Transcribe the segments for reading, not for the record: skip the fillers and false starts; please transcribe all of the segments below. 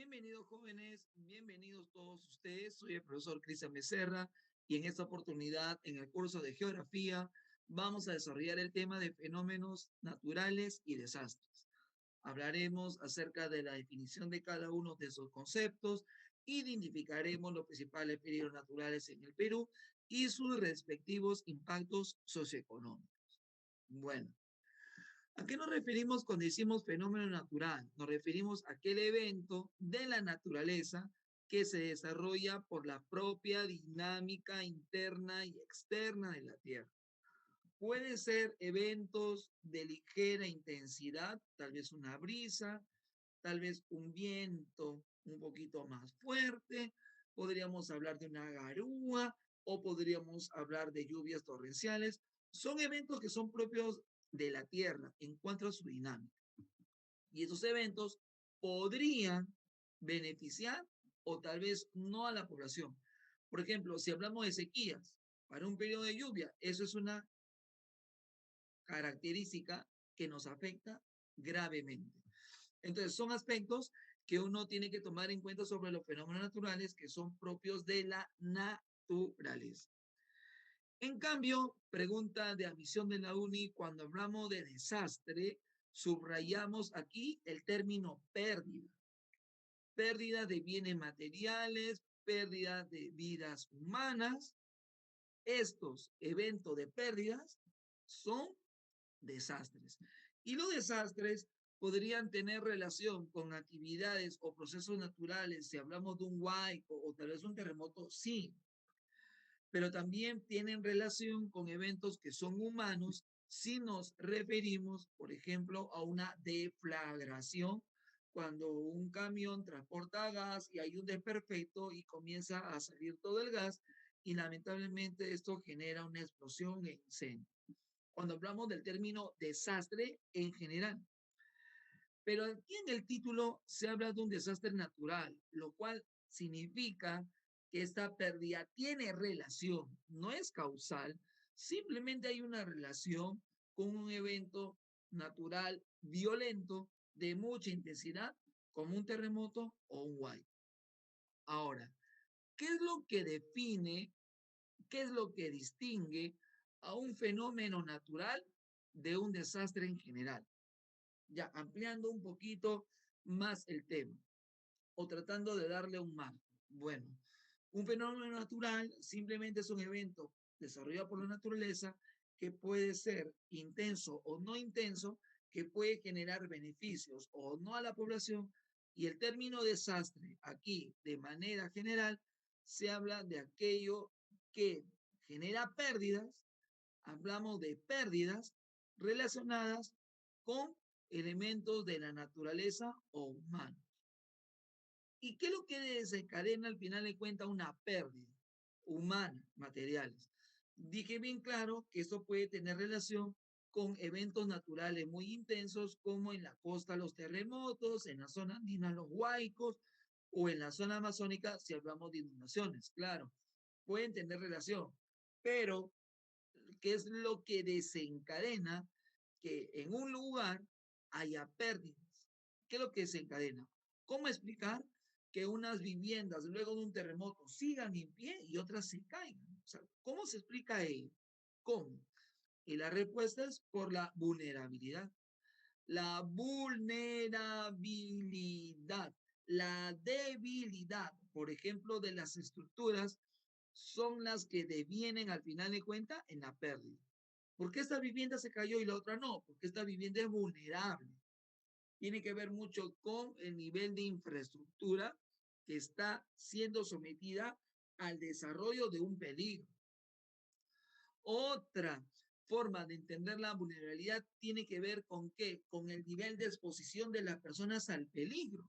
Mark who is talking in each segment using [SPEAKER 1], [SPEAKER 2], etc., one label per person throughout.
[SPEAKER 1] Bienvenidos jóvenes, bienvenidos todos ustedes. Soy el profesor Cristian Becerra y en esta oportunidad, en el curso de Geografía, vamos a desarrollar el tema de fenómenos naturales y desastres. Hablaremos acerca de la definición de cada uno de esos conceptos, identificaremos los principales peligros naturales en el Perú y sus respectivos impactos socioeconómicos. Bueno, ¿a qué nos referimos cuando decimos fenómeno natural? Nos referimos a aquel evento de la naturaleza que se desarrolla por la propia dinámica interna y externa de la Tierra. Puede ser eventos de ligera intensidad, tal vez una brisa, tal vez un viento un poquito más fuerte, podríamos hablar de una garúa o podríamos hablar de lluvias torrenciales. Son eventos que son propios de la Tierra en cuanto a su dinámica. Y esos eventos podrían beneficiar o tal vez no a la población. Por ejemplo, si hablamos de sequías para un periodo de lluvia, eso es una característica que nos afecta gravemente. Entonces, son aspectos que uno tiene que tomar en cuenta sobre los fenómenos naturales que son propios de la naturaleza. En cambio, pregunta de admisión de la UNI, cuando hablamos de desastre, subrayamos aquí el término pérdida. Pérdida de bienes materiales, pérdida de vidas humanas. Estos eventos de pérdidas son desastres. Y los desastres podrían tener relación con actividades o procesos naturales, si hablamos de un huaico o tal vez un terremoto, sí, pero también tienen relación con eventos que son humanos si nos referimos, por ejemplo, a una deflagración, cuando un camión transporta gas y hay un desperfecto y comienza a salir todo el gas y lamentablemente esto genera una explosión e incendio. Cuando hablamos del término desastre en general. Pero aquí en el título se habla de un desastre natural, lo cual significa que esta pérdida tiene relación, no es causal, simplemente hay una relación con un evento natural violento de mucha intensidad, como un terremoto o un huaico. Ahora, ¿qué es lo que define, qué es lo que distingue a un fenómeno natural de un desastre en general? Ya ampliando un poquito más el tema o tratando de darle un marco. Bueno, un fenómeno natural simplemente es un evento desarrollado por la naturaleza que puede ser intenso o no intenso, que puede generar beneficios o no a la población. Y el término desastre aquí, de manera general, se habla de aquello que genera pérdidas. Hablamos de pérdidas relacionadas con elementos de la naturaleza o humanos. ¿Y qué es lo que desencadena al final de cuentas una pérdida humana, materiales? Dije bien claro que esto puede tener relación con eventos naturales muy intensos, como en la costa los terremotos, en la zona andina los huaicos, o en la zona amazónica si hablamos de inundaciones. Claro, pueden tener relación, pero ¿qué es lo que desencadena que en un lugar haya pérdidas? ¿Qué es lo que desencadena? ¿Cómo explicar que unas viviendas luego de un terremoto sigan en pie y otras se caigan? O sea, ¿cómo se explica ello? ¿Cómo? Y la respuesta es por la vulnerabilidad. La vulnerabilidad, la debilidad, por ejemplo, de las estructuras son las que devienen al final de cuentas en la pérdida. ¿Por qué esta vivienda se cayó y la otra no? Porque esta vivienda es vulnerable. Tiene que ver mucho con el nivel de infraestructura que está siendo sometida al desarrollo de un peligro. Otra forma de entender la vulnerabilidad tiene que ver con qué, con el nivel de exposición de las personas al peligro.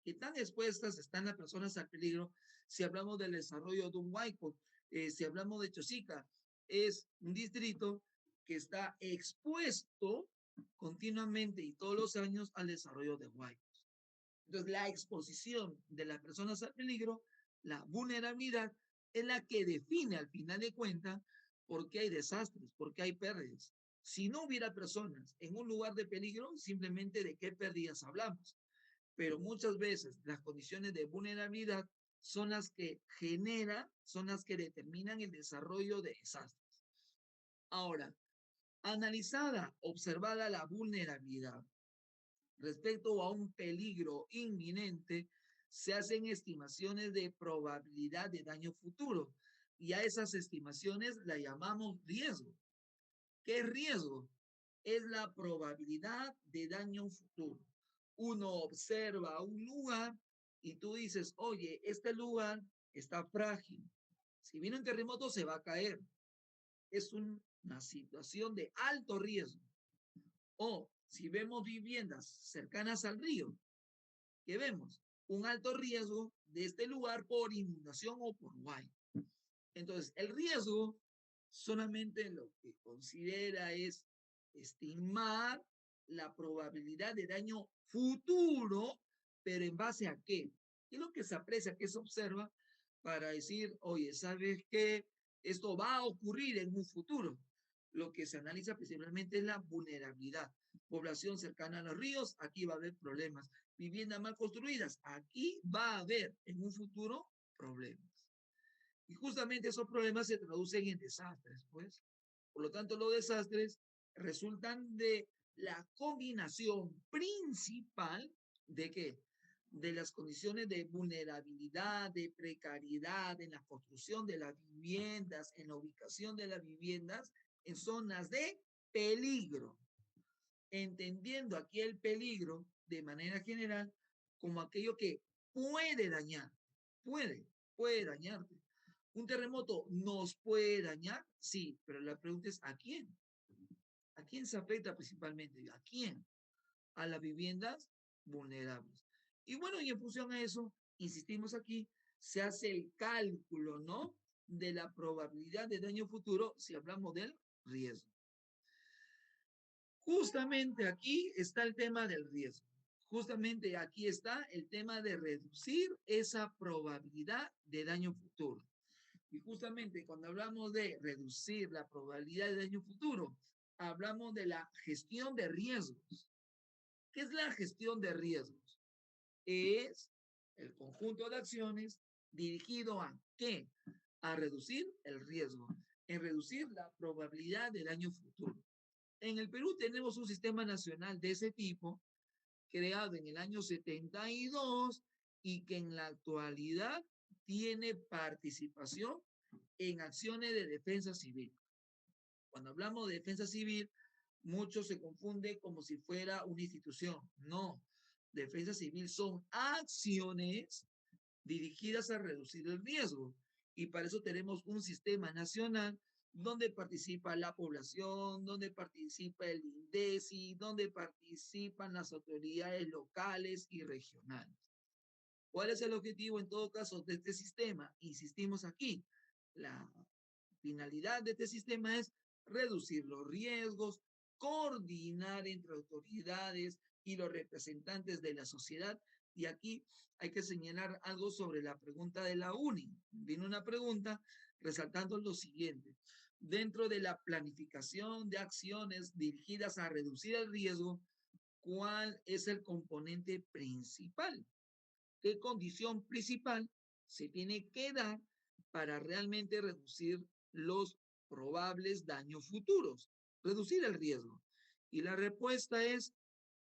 [SPEAKER 1] ¿Qué tan expuestas están las personas al peligro? Si hablamos del desarrollo de un huayco, si hablamos de Chosica, es un distrito que está expuesto continuamente y todos los años al desarrollo de huaycos. Entonces, la exposición de las personas al peligro, la vulnerabilidad, es la que define al final de cuentas por qué hay desastres, por qué hay pérdidas. Si no hubiera personas en un lugar de peligro, simplemente de qué pérdidas hablamos. pero muchas veces las condiciones de vulnerabilidad son las que generan, son las que determinan el desarrollo de desastres. Ahora, analizada, observada la vulnerabilidad respecto a un peligro inminente, se hacen estimaciones de probabilidad de daño futuro y a esas estimaciones la llamamos riesgo. ¿Qué es riesgo? Es la probabilidad de daño futuro. Uno observa un lugar y tú dices, oye, este lugar está frágil. Si viene un terremoto se va a caer. Es una situación de alto riesgo. O si vemos viviendas cercanas al río, ¿qué vemos? Un alto riesgo de este lugar por inundación o por guay. Entonces, el riesgo solamente lo que considera es estimar la probabilidad de daño futuro, pero ¿en base a qué? ¿Qué es lo que se aprecia, qué se observa para decir, oye, ¿sabes qué? Esto va a ocurrir en un futuro. Lo que se analiza principalmente es la vulnerabilidad. Población cercana a los ríos, aquí va a haber problemas. Viviendas mal construidas, aquí va a haber en un futuro problemas. Y justamente esos problemas se traducen en desastres, pues. Por lo tanto, los desastres resultan de la combinación principal de qué? De las condiciones de vulnerabilidad, de precariedad en la construcción de las viviendas, en la ubicación de las viviendas, en zonas de peligro. Entendiendo aquí el peligro de manera general como aquello que puede dañar, puede dañarte. ¿Un terremoto nos puede dañar? Sí, pero la pregunta es ¿a quién? ¿A quién se afecta principalmente? ¿A quién? A las viviendas vulnerables. Y bueno, y en función a eso, insistimos aquí, se hace el cálculo, ¿no? De la probabilidad de daño futuro si hablamos del riesgo. Justamente aquí está el tema del riesgo. Justamente aquí está el tema de reducir esa probabilidad de daño futuro. Y justamente cuando hablamos de reducir la probabilidad de daño futuro, hablamos de la gestión de riesgos. ¿Qué es la gestión de riesgos? Es el conjunto de acciones dirigido a ¿qué? A reducir el riesgo, en reducir la probabilidad de daño futuro. En el Perú tenemos un sistema nacional de ese tipo, creado en el año 72 y que en la actualidad tiene participación en acciones de defensa civil. Cuando hablamos de defensa civil, mucho se confunde como si fuera una institución. No, defensa civil son acciones dirigidas a reducir el riesgo. Y para eso tenemos un sistema nacional donde participa la población, donde participa el INDECI, donde participan las autoridades locales y regionales. ¿Cuál es el objetivo en todo caso de este sistema? Insistimos aquí, la finalidad de este sistema es reducir los riesgos, coordinar entre autoridades y los representantes de la sociedad. Y aquí hay que señalar algo sobre la pregunta de la UNI. Viene una pregunta resaltando lo siguiente. Dentro de la planificación de acciones dirigidas a reducir el riesgo, ¿cuál es el componente principal? ¿Qué condición principal se tiene que dar para realmente reducir los probables daños futuros? Reducir el riesgo. Y la respuesta es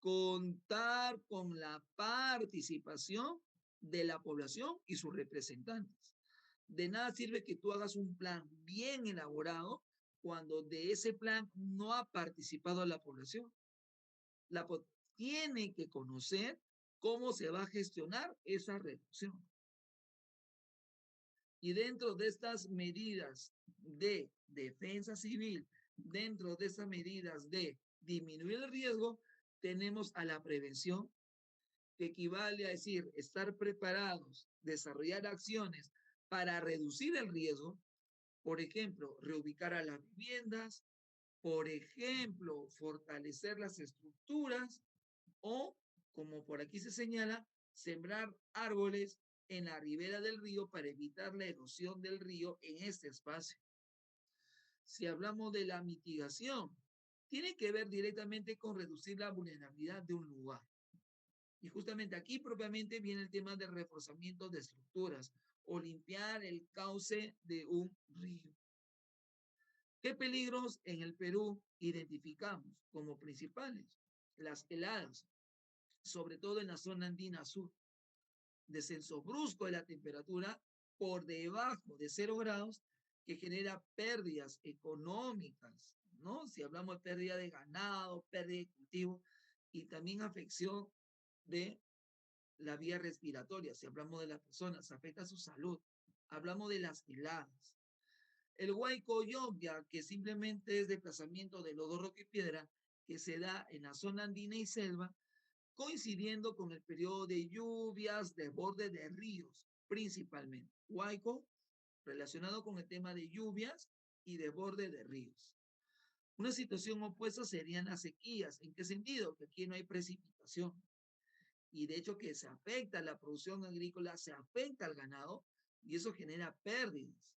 [SPEAKER 1] contar con la participación de la población y sus representantes. De nada sirve que tú hagas un plan bien elaborado cuando de ese plan no ha participado la población. La tiene que conocer cómo se va a gestionar esa reducción. Y dentro de estas medidas de defensa civil, dentro de estas medidas de disminuir el riesgo, tenemos a la prevención, que equivale a decir estar preparados, desarrollar acciones para reducir el riesgo, por ejemplo, reubicar a las viviendas, por ejemplo, fortalecer las estructuras o, como por aquí se señala, sembrar árboles en la ribera del río para evitar la erosión del río en este espacio. Si hablamos de la mitigación, tiene que ver directamente con reducir la vulnerabilidad de un lugar. Y justamente aquí propiamente viene el tema del reforzamiento de estructuras o limpiar el cauce de un río. ¿Qué peligros en el Perú identificamos como principales? Las heladas, sobre todo en la zona andina sur, descenso brusco de la temperatura por debajo de 0 grados que genera pérdidas económicas, ¿no? Si hablamos de pérdida de ganado, pérdida de cultivo y también afección de la vía respiratoria, si hablamos de las personas, afecta su salud. Hablamos de las heladas. El huaico yogia, que simplemente es desplazamiento de lodo, roca y piedra, que se da en la zona andina y selva, coincidiendo con el periodo de lluvias, desborde de ríos, principalmente. Huaico, relacionado con el tema de lluvias y desborde de ríos. Una situación opuesta serían las sequías. ¿En qué sentido? Que aquí no hay precipitación. Y de hecho que se afecta a la producción agrícola, se afecta al ganado y eso genera pérdidas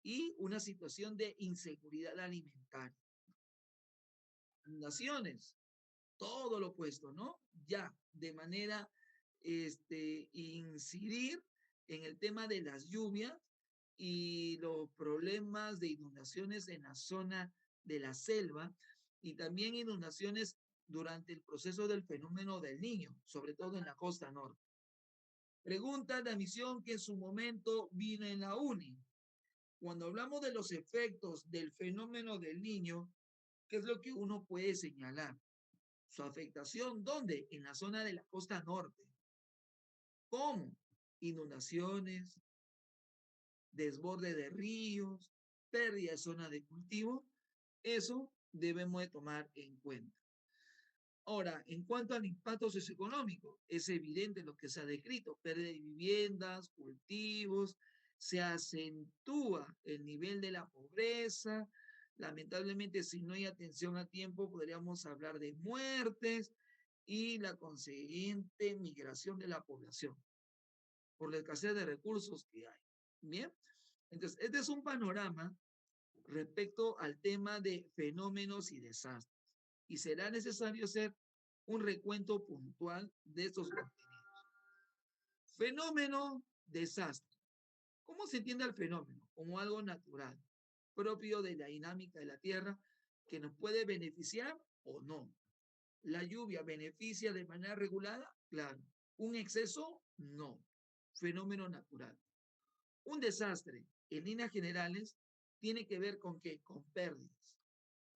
[SPEAKER 1] y una situación de inseguridad alimentaria. Naciones, todo lo opuesto, ¿no? Ya, de manera, incidir en el tema de las lluvias y los problemas de inundaciones en la zona de la selva y también inundaciones durante el proceso del fenómeno del Niño, sobre todo en la costa norte. Pregunta de admisión que en su momento vino en la UNI. Cuando hablamos de los efectos del fenómeno del Niño, ¿qué es lo que uno puede señalar? Su afectación, ¿dónde? En la zona de la costa norte. ¿Cómo? Inundaciones, desborde de ríos, pérdida de zona de cultivo. Eso debemos de tomar en cuenta. Ahora, en cuanto al impacto socioeconómico, es evidente lo que se ha descrito, pérdida de viviendas, cultivos, se acentúa el nivel de la pobreza, lamentablemente si no hay atención a tiempo podríamos hablar de muertes y la consiguiente migración de la población por la escasez de recursos que hay. Bien, entonces este es un panorama respecto al tema de fenómenos y desastres y será necesario hacer un recuento puntual de estos contenidos. Fenómeno, desastre. ¿Cómo se entiende el fenómeno? Como algo natural, propio de la dinámica de la Tierra, que nos puede beneficiar o no. ¿La lluvia beneficia de manera regulada? Claro. ¿Un exceso? No. Fenómeno natural. Un desastre, en líneas generales, tiene que ver con qué? Con pérdidas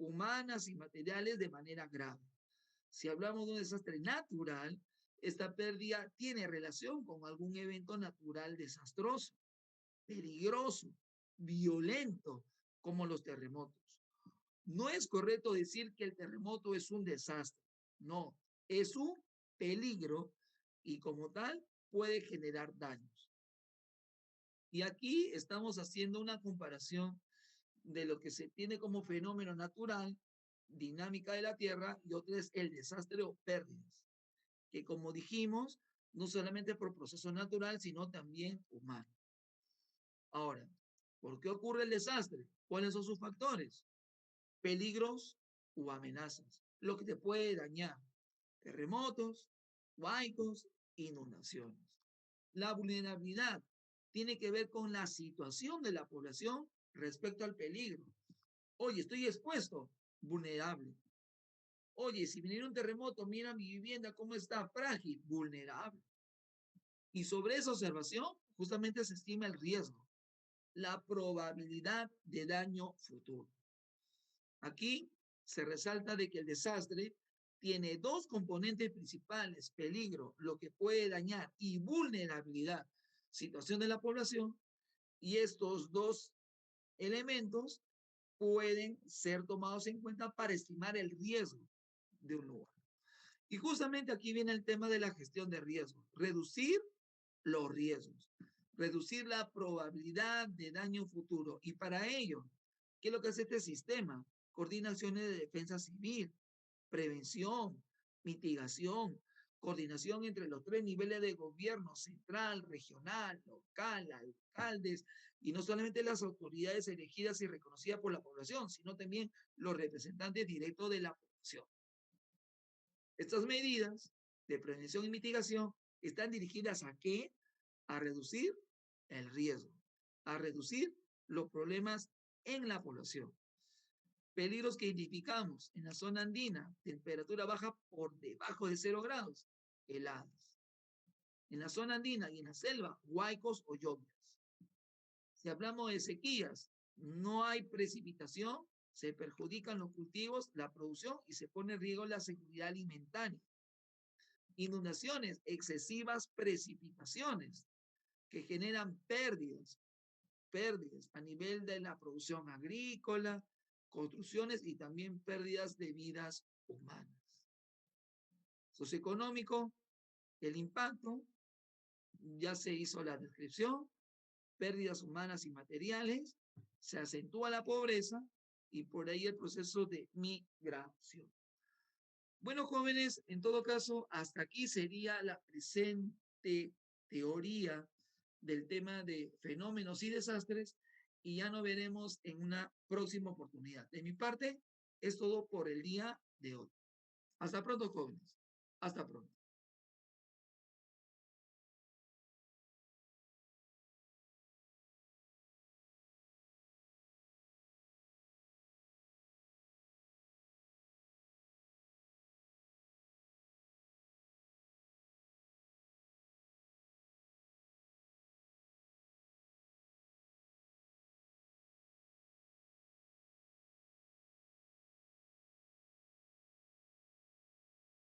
[SPEAKER 1] humanas y materiales de manera grave. Si hablamos de un desastre natural, esta pérdida tiene relación con algún evento natural desastroso, peligroso, violento, como los terremotos. No es correcto decir que el terremoto es un desastre. No, es un peligro y como tal puede generar daños. Y aquí estamos haciendo una comparación de lo que se tiene como fenómeno natural, dinámica de la Tierra, y otro es el desastre o pérdidas, que como dijimos, no solamente por proceso natural, sino también humano. Ahora, ¿por qué ocurre el desastre? ¿Cuáles son sus factores? Peligros o amenazas, lo que te puede dañar, terremotos, huaicos, inundaciones. La vulnerabilidad tiene que ver con la situación de la población respecto al peligro. Oye, estoy expuesto, vulnerable. Oye, si viniera un terremoto, mira mi vivienda cómo está, frágil, vulnerable. Y sobre esa observación, justamente se estima el riesgo, la probabilidad de daño futuro. Aquí se resalta de que el desastre tiene dos componentes principales, peligro, lo que puede dañar, y vulnerabilidad, situación de la población, y estos dos elementos pueden ser tomados en cuenta para estimar el riesgo de un lugar. Y justamente aquí viene el tema de la gestión de riesgos, reducir los riesgos, reducir la probabilidad de daño futuro. Y para ello, ¿qué es lo que hace este sistema? Coordinaciones de defensa civil, prevención, mitigación, coordinación entre los tres niveles de gobierno, central, regional, local, alcaldes, y no solamente las autoridades elegidas y reconocidas por la población, sino también los representantes directos de la población. Estas medidas de prevención y mitigación están dirigidas ¿a qué? A reducir el riesgo, a reducir los problemas en la población. Peligros que identificamos en la zona andina, temperatura baja por debajo de 0 grados, heladas. En la zona andina y en la selva, huaicos o lluvias. Si hablamos de sequías, no hay precipitación, se perjudican los cultivos, la producción y se pone en riesgo la seguridad alimentaria. Inundaciones, excesivas precipitaciones que generan pérdidas a nivel de la producción agrícola, construcciones y también pérdidas de vidas humanas. Socioeconómico, el impacto, ya se hizo la descripción, pérdidas humanas y materiales, se acentúa la pobreza y por ahí el proceso de migración. Bueno, jóvenes, en todo caso, hasta aquí sería la presente teoría del tema de fenómenos y desastres y ya nos veremos en una próxima oportunidad. De mi parte, es todo por el día de hoy. Hasta pronto, jóvenes. Hasta pronto.